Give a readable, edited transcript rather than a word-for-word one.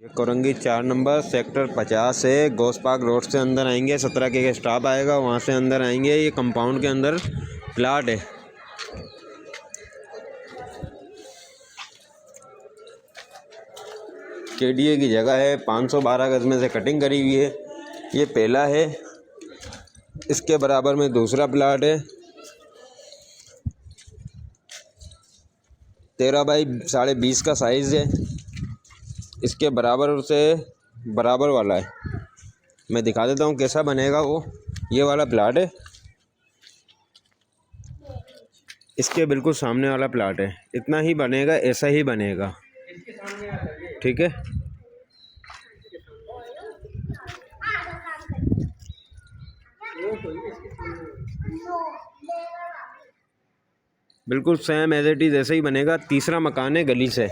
ये Korangi 4 number sector 50 है। गोस park road से अंदर आएंगे, 17 के स्टॉप आएगा, वहाँ से अंदर आएंगे। ये कंपाउंड के अंदर प्लाट है। केडीए की जगह है। 512 गज में से कटिंग करी हुई है। ये पहला है। इसके बराबर में दूसरा प्लाट है। 13 बाई 20.5 का साइज़ है। इसके बराबर से बराबर वाला है। मैं दिखा देता हूँ कैसा बनेगा वो। ये वाला प्लाट है। इसके बिल्कुल सामने वाला प्लाट है। इतना ही बनेगा, ऐसा ही बनेगा। ठीक है। बिल्कुल सेम एज इट इज़ ऐसे ही बनेगा। तीसरा मकान है गली से।